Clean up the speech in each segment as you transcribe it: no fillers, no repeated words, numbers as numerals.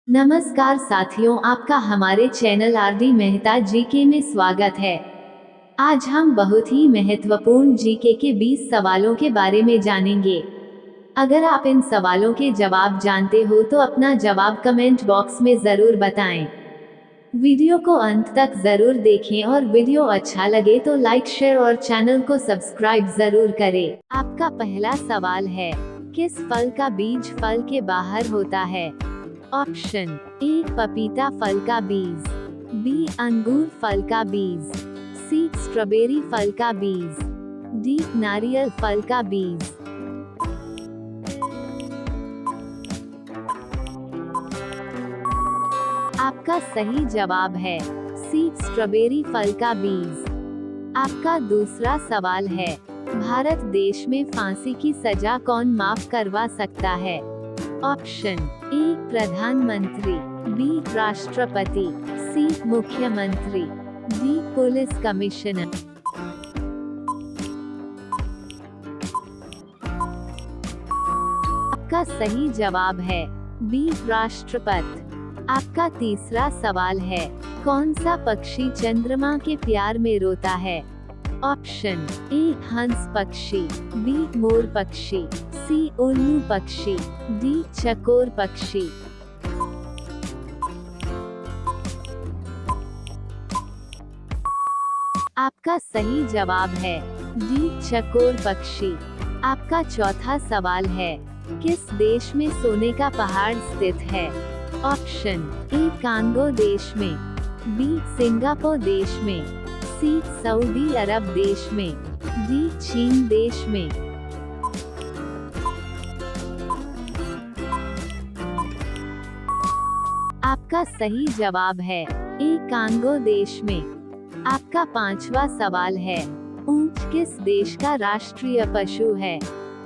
नमस्कार साथियों, आपका हमारे चैनल आरडी मेहता जीके में स्वागत है। आज हम बहुत ही महत्वपूर्ण जीके के 20 सवालों के बारे में जानेंगे। अगर आप इन सवालों के जवाब जानते हो तो अपना जवाब कमेंट बॉक्स में जरूर बताएं। वीडियो को अंत तक जरूर देखें और वीडियो अच्छा लगे तो लाइक, शेयर और चैनल को सब्सक्राइब जरूर करें। आपका पहला सवाल है, किस फल का बीज फल के बाहर होता है? ऑप्शन ए पपीता फल का बीज, बी अंगूर फल का बीज, सी स्ट्रॉबेरी फल का बीज, डी नारियल फल का बीज। आपका सही जवाब है सी स्ट्रॉबेरी फल का बीज। आपका दूसरा सवाल है, भारत देश में फांसी की सजा कौन माफ करवा सकता है? ऑप्शन ए प्रधानमंत्री, बी राष्ट्रपति, सी मुख्यमंत्री, डी पुलिस कमिश्नर। आपका सही जवाब है बी राष्ट्रपति। आपका तीसरा सवाल है, कौन सा पक्षी चंद्रमा के प्यार में रोता है? ऑप्शन ए हंस पक्षी, बी मोर पक्षी, सी उल्लू पक्षी, डी चकोर पक्षी। आपका सही जवाब है डी चकोर पक्षी। आपका चौथा सवाल है, किस देश में सोने का पहाड़ स्थित है? ऑप्शन ए कांगो देश में, बी सिंगापुर देश में, सी सऊदी अरब देश में, डी चीन देश में। आपका सही जवाब है ए कांगो देश में। आपका पांचवा सवाल है, ऊंट किस देश का राष्ट्रीय पशु है?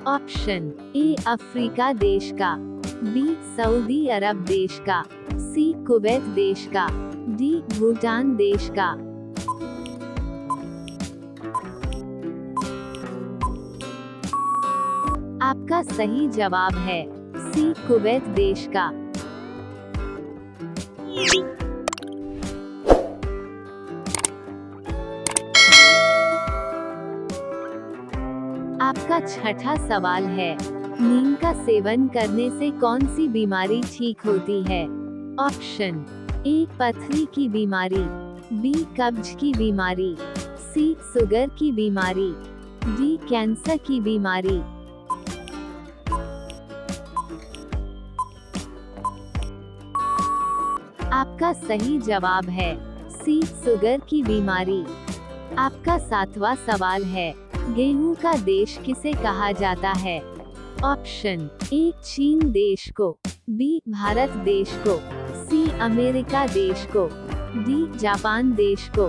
ऑप्शन ए अफ्रीका देश का, बी सऊदी अरब देश का, सी कुवैत देश का, डी भूटान देश का। आपका सही जवाब है सी कुवैत देश का। आपका छठा सवाल है, नीम का सेवन करने से कौन सी बीमारी ठीक होती है? ऑप्शन ए पथरी की बीमारी, बी कब्ज की बीमारी, सी शुगर की बीमारी, डी कैंसर की बीमारी। आपका सही जवाब है सी शुगर की बीमारी। आपका सातवां सवाल है, गेहूं का देश किसे कहा जाता है? ऑप्शन ए चीन देश को, बी भारत देश को, सी अमेरिका देश को, डी जापान देश को।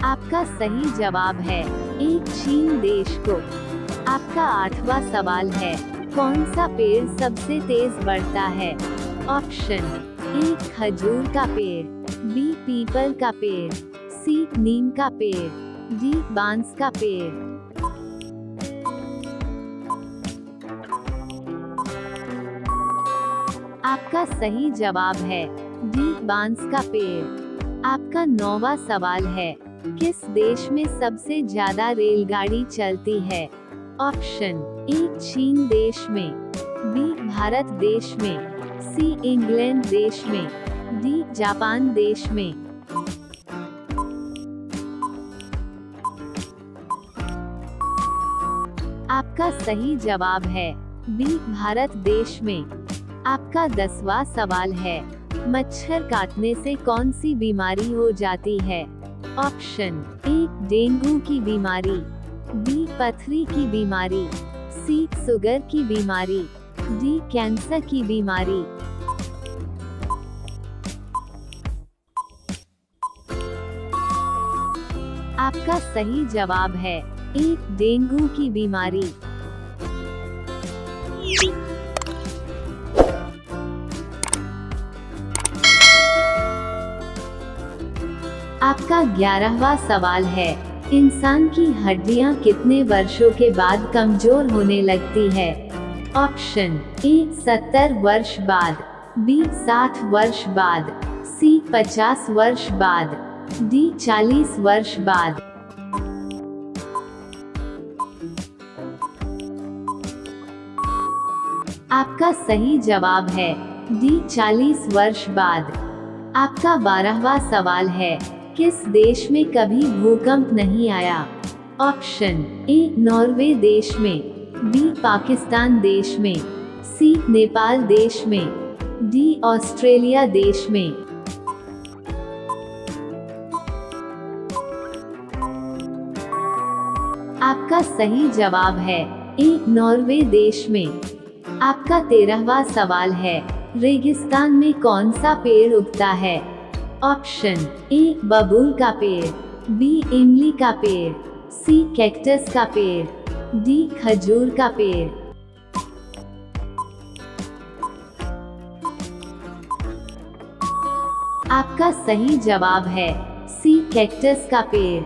आपका सही जवाब है ए चीन देश को। आपका आठवां सवाल है, कौन सा पेड़ सबसे तेज बढ़ता है? ऑप्शन ए खजूर का पेड़, बी पीपल का पेड़, सी नीम का पेड़, डी बांस का पेड़। आपका सही जवाब है डी बांस का पेड़। आपका नौवां सवाल है, किस देश में सबसे ज्यादा रेलगाड़ी चलती है? ऑप्शन ए चीन देश में, बी भारत देश में, सी इंग्लैंड देश में, डी जापान देश में। आपका सही जवाब है बी भारत देश में। आपका 10वां सवाल है, मच्छर काटने से कौन सी बीमारी हो जाती है? ऑप्शन ए डेंगू की बीमारी, बी पथरी की बीमारी, सी शुगर की बीमारी, डी कैंसर की बीमारी। आपका सही जवाब है ए डेंगू की बीमारी। आपका 11वां सवाल है, इंसान की हड्डियां कितने वर्षों के बाद कमजोर होने लगती है? ऑप्शन ए 70 वर्ष बाद, बी 60 वर्ष बाद, सी 50 वर्ष बाद, डी 40 वर्ष बाद। आपका सही जवाब है डी 40 वर्ष बाद। आपका 12वां सवाल है, किस देश में कभी भूकंप नहीं आया? ऑप्शन ए नॉर्वे देश में, बी पाकिस्तान देश में, सी नेपाल देश में, डी ऑस्ट्रेलिया देश में। आपका सही जवाब है ए नॉर्वे देश में। आपका 13वां सवाल है, रेगिस्तान में कौन सा पेड़ उगता है? ऑप्शन ए बबूल का पेड़, बी इमली का पेड़, सी कैक्टस का पेड़, डी खजूर का पेड़। आपका सही जवाब है सी कैक्टस का पेड़।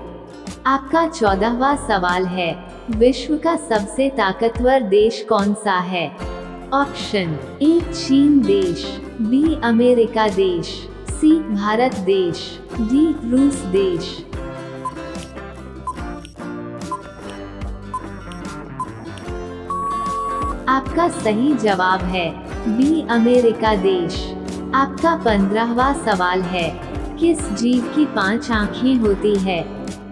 आपका 14वां सवाल है, विश्व का सबसे ताकतवर देश कौन सा है? ऑप्शन ए चीन देश, बी अमेरिका देश, सी भारत देश, डी रूस देश। आपका सही जवाब है बी अमेरिका देश। आपका 15वां सवाल है, किस जीव की 5 आँखें होती है?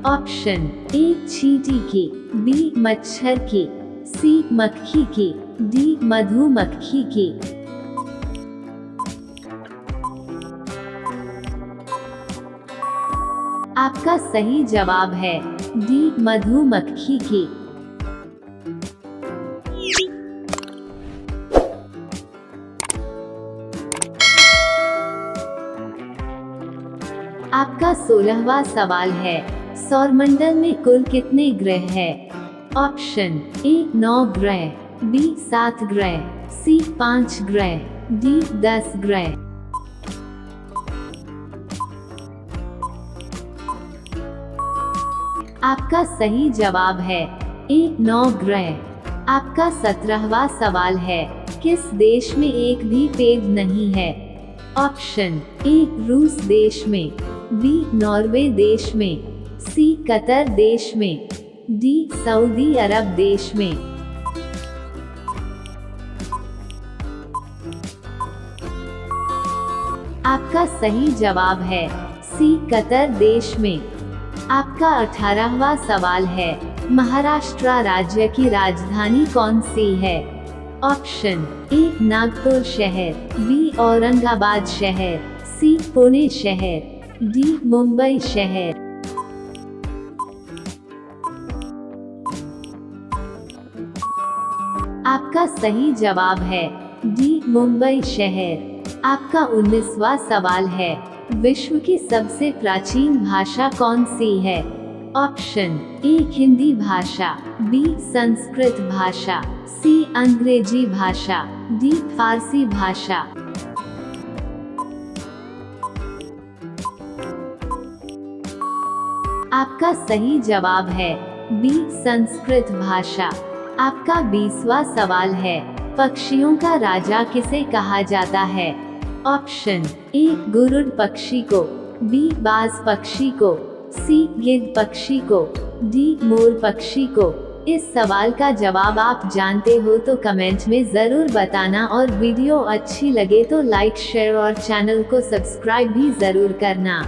ऑप्शन ए चींटी की, बी मच्छर की, सी मक्खी की, डी मधुमक्खी की। आपका सही जवाब है डी मधुमक्खी की। आपका 16वां सवाल है, सौरमंडल में कुल कितने ग्रह हैं? ऑप्शन ए 9 ग्रह, बी 7 ग्रह, सी 5 ग्रह, डी 10 ग्रह। आपका सही जवाब है ए 9 ग्रह। आपका 17वां सवाल है, किस देश में एक भी पेड़ नहीं है? ऑप्शन ए रूस देश में, बी नॉर्वे देश में, सी कतर देश में, डी सऊदी अरब देश में। आपका सही जवाब है सी कतर देश में। आपका 18वां सवाल है, महाराष्ट्र राज्य की राजधानी कौन सी है? ऑप्शन ए नागपुर शहर, बी औरंगाबाद शहर, सी पुणे शहर, डी मुंबई शहर। आपका सही जवाब है डी मुंबई शहर। आपका 19वां सवाल है, विश्व की सबसे प्राचीन भाषा कौन सी है? ऑप्शन ए हिंदी भाषा, बी संस्कृत भाषा, सी अंग्रेजी भाषा, डी फारसी भाषा। आपका सही जवाब है बी संस्कृत भाषा। आपका 20वां सवाल है, पक्षियों का राजा किसे कहा जाता है? ऑप्शन ए गुरुड़ पक्षी को, बी बाज पक्षी को, सी गिद्ध पक्षी को, डी मोर पक्षी को। इस सवाल का जवाब आप जानते हो तो कमेंट में जरूर बताना, और वीडियो अच्छी लगे तो लाइक शेयर और चैनल को सब्सक्राइब भी जरूर करना।